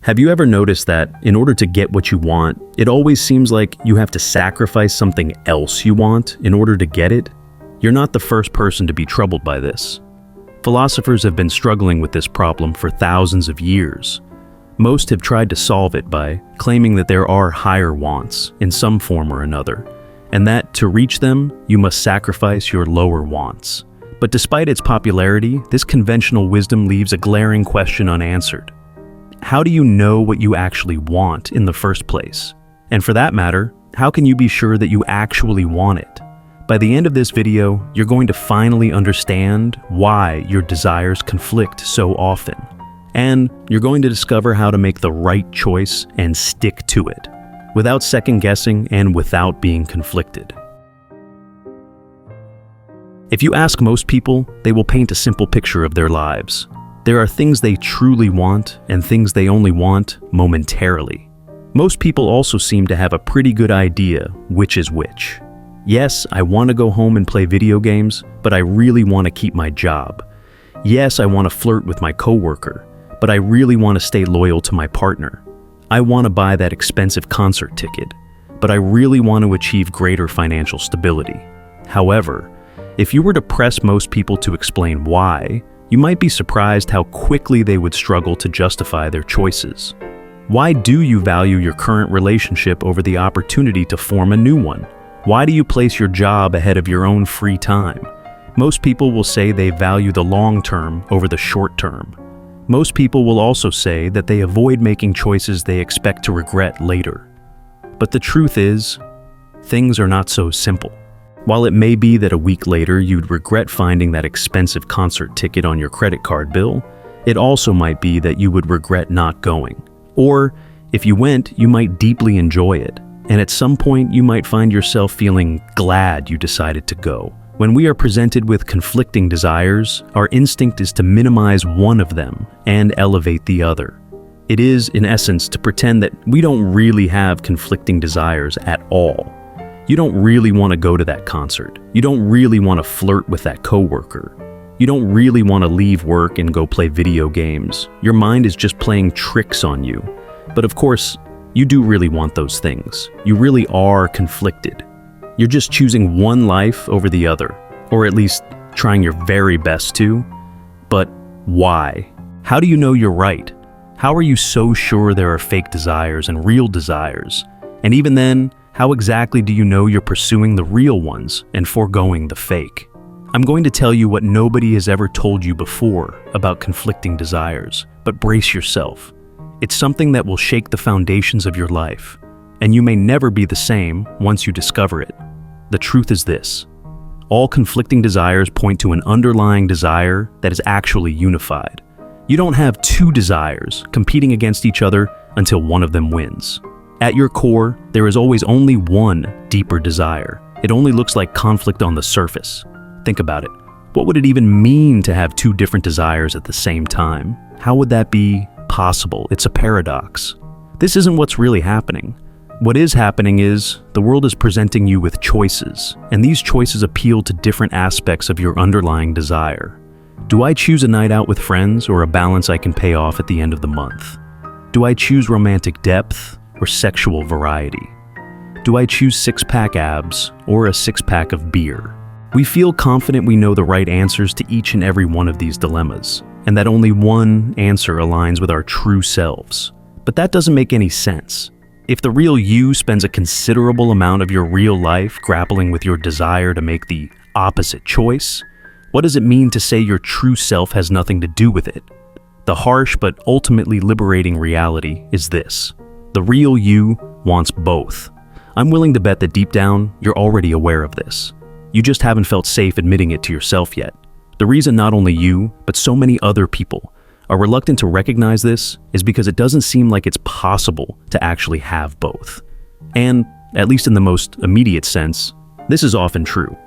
Have you ever noticed that in order to get what you want, it always seems like you have to sacrifice something else you want in order to get it? You're not the first person to be troubled by this. Philosophers have been struggling with this problem for thousands of years. Most have tried to solve it by claiming that there are higher wants in some form or another, and that to reach them, you must sacrifice your lower wants. But despite its popularity, this conventional wisdom leaves a glaring question unanswered. How do you know what you actually want in the first place? And for that matter, how can you be sure that you actually want it? By the end of this video, you're going to finally understand why your desires conflict so often. And you're going to discover how to make the right choice and stick to it, without second guessing and without being conflicted. If you ask most people, they will paint a simple picture of their lives. There are things they truly want and things they only want momentarily. Most people also seem to have a pretty good idea which is which. Yes, I want to go home and play video games, but I really want to keep my job. Yes, I want to flirt with my coworker, but I really want to stay loyal to my partner. I want to buy that expensive concert ticket, but I really want to achieve greater financial stability. However, if you were to press most people to explain why, you might be surprised how quickly they would struggle to justify their choices. Why do you value your current relationship over the opportunity to form a new one? Why do you place your job ahead of your own free time? Most people will say they value the long term over the short term. Most people will also say that they avoid making choices they expect to regret later. But the truth is, things are not so simple. While it may be that a week later you'd regret finding that expensive concert ticket on your credit card bill, it also might be that you would regret not going. Or, if you went, you might deeply enjoy it, and at some point you might find yourself feeling glad you decided to go. When we are presented with conflicting desires, our instinct is to minimize one of them and elevate the other. It is, in essence, to pretend that we don't really have conflicting desires at all. You don't really want to go to that concert. You don't really want to flirt with that coworker. You don't really want to leave work and go play video games. Your mind is just playing tricks on you. But of course, you do really want those things. You really are conflicted. You're just choosing one life over the other, or at least trying your very best to. But why? How do you know you're right? How are you so sure there are fake desires and real desires? And even then, how exactly do you know you're pursuing the real ones and foregoing the fake? I'm going to tell you what nobody has ever told you before about conflicting desires, but brace yourself. It's something that will shake the foundations of your life, and you may never be the same once you discover it. The truth is this: all conflicting desires point to an underlying desire that is actually unified. You don't have two desires competing against each other until one of them wins. At your core, there is always only one deeper desire. It only looks like conflict on the surface. Think about it. What would it even mean to have two different desires at the same time? How would that be possible? It's a paradox. This isn't what's really happening. What is happening is the world is presenting you with choices, and these choices appeal to different aspects of your underlying desire. Do I choose a night out with friends or a balance I can pay off at the end of the month? Do I choose romantic depth or sexual variety? Do I choose six-pack abs or a six-pack of beer? We feel confident we know the right answers to each and every one of these dilemmas, and that only one answer aligns with our true selves. But that doesn't make any sense. If the real you spends a considerable amount of your real life grappling with your desire to make the opposite choice, what does it mean to say your true self has nothing to do with it? The harsh but ultimately liberating reality is this: the real you wants both. I'm willing to bet that deep down, you're already aware of this. You just haven't felt safe admitting it to yourself yet. The reason not only you, but so many other people are reluctant to recognize this is because it doesn't seem like it's possible to actually have both. And, at least in the most immediate sense, this is often true.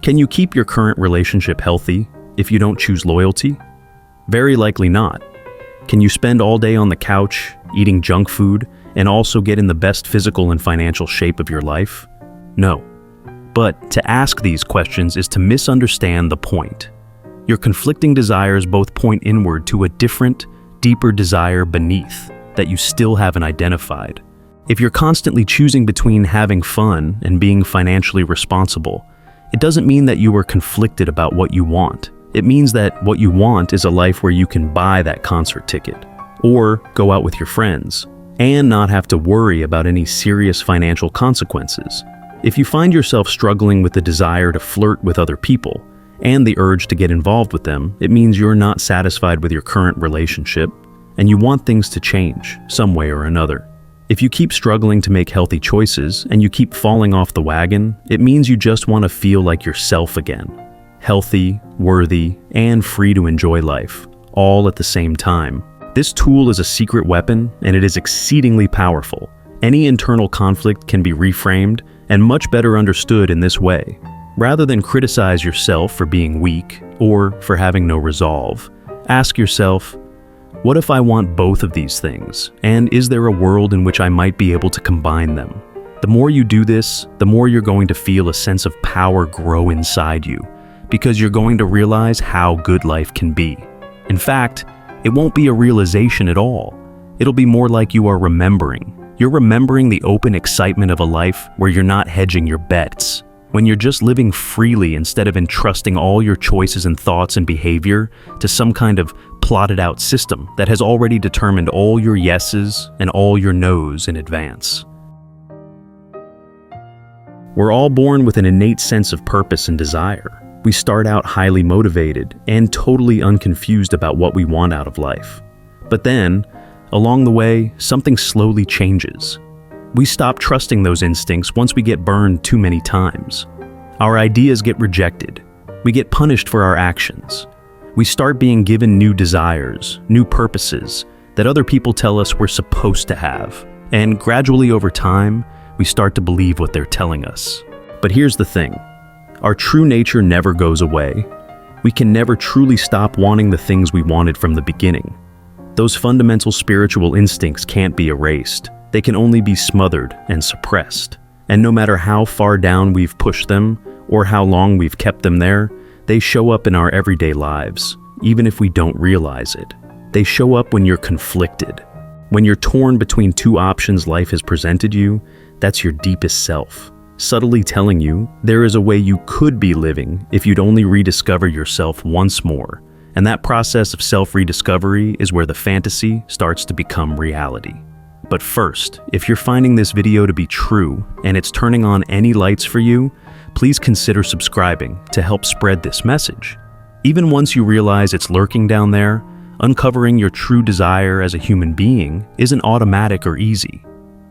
Can you keep your current relationship healthy if you don't choose loyalty? Very likely not. Can you spend all day on the couch, eating junk food, and also get in the best physical and financial shape of your life? No. But to ask these questions is to misunderstand the point. Your conflicting desires both point inward to a different, deeper desire beneath. that you still haven't identified. If you're constantly choosing between having fun and being financially responsible, it doesn't mean that you are conflicted about what you want. It means that what you want is a life where you can buy that concert ticket, or go out with your friends, and not have to worry about any serious financial consequences. If you find yourself struggling with the desire to flirt with other people, and the urge to get involved with them, it means you're not satisfied with your current relationship, and you want things to change, some way or another. If you keep struggling to make healthy choices, and you keep falling off the wagon, it means you just want to feel like yourself again. Healthy, worthy, and free to enjoy life, all at the same time. This tool is a secret weapon, and it is exceedingly powerful. Any internal conflict can be reframed and much better understood in this way. Rather than criticize yourself for being weak or for having no resolve, ask yourself, what if I want both of these things? And is there a world in which I might be able to combine them? The more you do this, the more you're going to feel a sense of power grow inside you, because you're going to realize how good life can be. In fact, it won't be a realization at all. It'll be more like you are remembering. You're remembering the open excitement of a life where you're not hedging your bets, when you're just living freely instead of entrusting all your choices and thoughts and behavior to some kind of plotted out system that has already determined all your yeses and all your nos in advance. We're all born with an innate sense of purpose and desire. We start out highly motivated and totally unconfused about what we want out of life. But then, along the way, something slowly changes. We stop trusting those instincts once we get burned too many times. Our ideas get rejected. We get punished for our actions. We start being given new desires, new purposes that other people tell us we're supposed to have. And gradually over time, we start to believe what they're telling us. But here's the thing. Our true nature never goes away. We can never truly stop wanting the things we wanted from the beginning. Those fundamental spiritual instincts can't be erased. They can only be smothered and suppressed. And no matter how far down we've pushed them, or how long we've kept them there, they show up in our everyday lives, even if we don't realize it. They show up when you're conflicted. When you're torn between two options life has presented you, that's your deepest self, subtly telling you there is a way you could be living if you'd only rediscover yourself once more. And that process of self-rediscovery is where the fantasy starts to become reality. But first, if you're finding this video to be true and it's turning on any lights for you, please consider subscribing to help spread this message. Even once you realize it's lurking down there, uncovering your true desire as a human being isn't automatic or easy.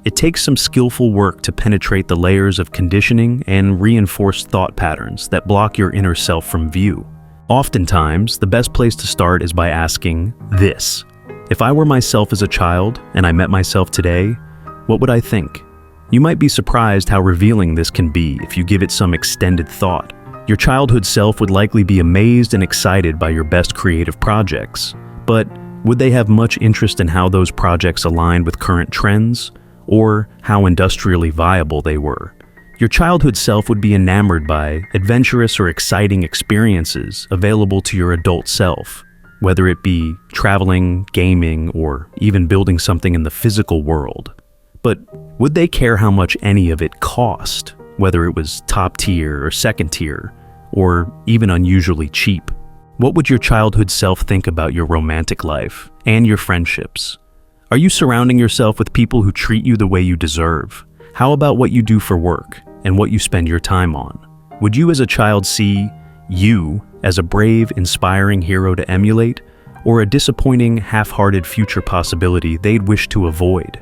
It takes some skillful work to penetrate the layers of conditioning and reinforced thought patterns that block your inner self from view. Oftentimes, the best place to start is by asking this. If I were myself as a child and I met myself today, what would I think? You might be surprised how revealing this can be if you give it some extended thought. Your childhood self would likely be amazed and excited by your best creative projects, but would they have much interest in how those projects aligned with current trends, or how industrially viable they were? Your childhood self would be enamored by adventurous or exciting experiences available to your adult self, whether it be traveling, gaming, or even building something in the physical world. But would they care how much any of it cost, whether it was top tier or second tier, or even unusually cheap? What would your childhood self think about your romantic life and your friendships? Are you surrounding yourself with people who treat you the way you deserve? How about what you do for work and what you spend your time on? Would you as a child see you as a brave, inspiring hero to emulate, or a disappointing, half-hearted future possibility they'd wish to avoid?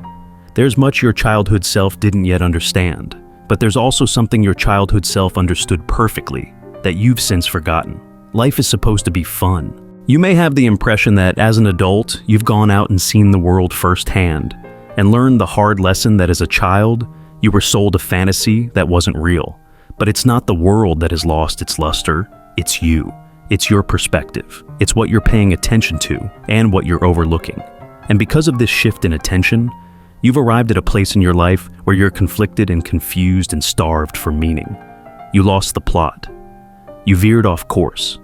There's much your childhood self didn't yet understand, but there's also something your childhood self understood perfectly that you've since forgotten. Life is supposed to be fun. You may have the impression that as an adult, you've gone out and seen the world firsthand and learned the hard lesson that as a child, you were sold a fantasy that wasn't real. But it's not the world that has lost its luster, it's you. It's your perspective. It's what you're paying attention to and what you're overlooking. And because of this shift in attention, you've arrived at a place in your life where you're conflicted and confused and starved for meaning. You lost the plot. You veered off course.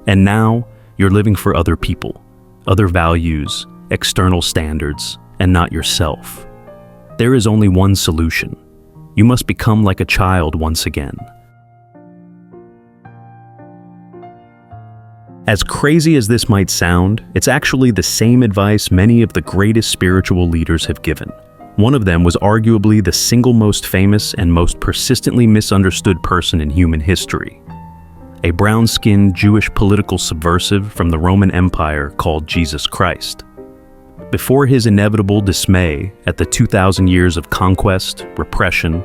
And now, you're living for other people, other values, external standards, and not yourself. There is only one solution. You must become like a child once again. As crazy as this might sound, it's actually the same advice many of the greatest spiritual leaders have given. One of them was arguably the single most famous and most persistently misunderstood person in human history. A brown-skinned Jewish political subversive from the Roman Empire called Jesus Christ. Before his inevitable dismay at the 2,000 years of conquest, repression,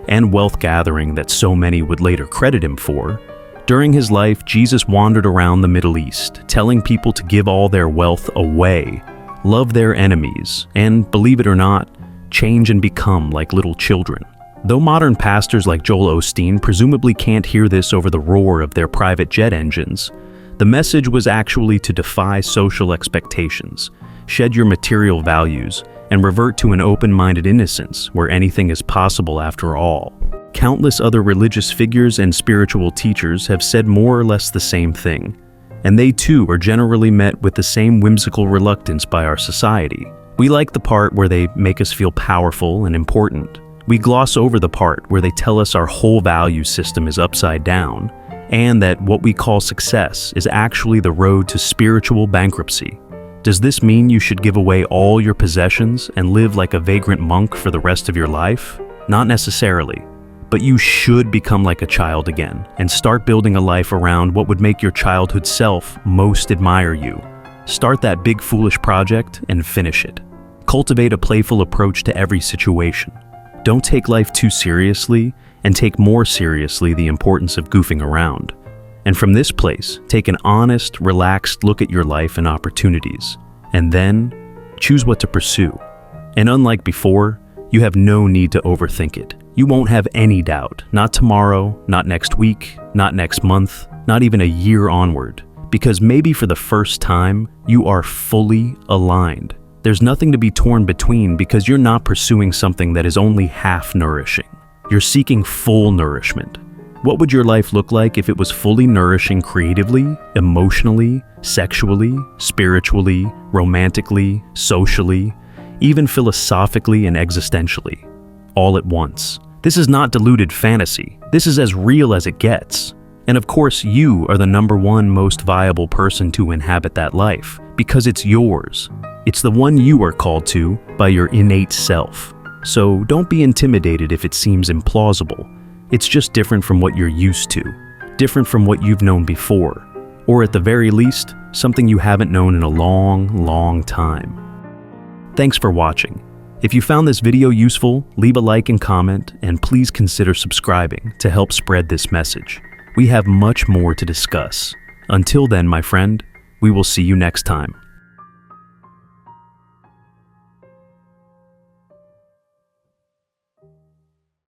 and wealth gathering that so many would later credit him for, during his life, Jesus wandered around the Middle East, telling people to give all their wealth away, love their enemies, and, believe it or not, change and become like little children. Though modern pastors like Joel Osteen presumably can't hear this over the roar of their private jet engines, the message was actually to defy social expectations, shed your material values, and revert to an open-minded innocence where anything is possible after all. Countless other religious figures and spiritual teachers have said more or less the same thing, and they too are generally met with the same whimsical reluctance by our society. We like the part where they make us feel powerful and important. We gloss over the part where they tell us our whole value system is upside down, and that what we call success is actually the road to spiritual bankruptcy. Does this mean you should give away all your possessions and live like a vagrant monk for the rest of your life? Not necessarily. But you should become like a child again and start building a life around what would make your childhood self most admire you. Start that big foolish project and finish it. Cultivate a playful approach to every situation. Don't take life too seriously, and take more seriously the importance of goofing around. And from this place, take an honest, relaxed look at your life and opportunities, and then choose what to pursue. And unlike before, you have no need to overthink it. You won't have any doubt, not tomorrow, not next week, not next month, not even a year onward, because maybe for the first time, you are fully aligned. There's nothing to be torn between because you're not pursuing something that is only half nourishing. You're seeking full nourishment. What would your life look like if it was fully nourishing creatively, emotionally, sexually, spiritually, romantically, socially, even philosophically and existentially, all at once? This is not deluded fantasy. This is as real as it gets. And of course, you are the number one most viable person to inhabit that life, because it's yours. It's the one you are called to by your innate self. So don't be intimidated if it seems implausible. It's just different from what you're used to, different from what you've known before, or at the very least, something you haven't known in a long, long time. Thanks for watching. If you found this video useful, leave a like and comment, and please consider subscribing to help spread this message. We have much more to discuss. Until then, my friend, we will see you next time.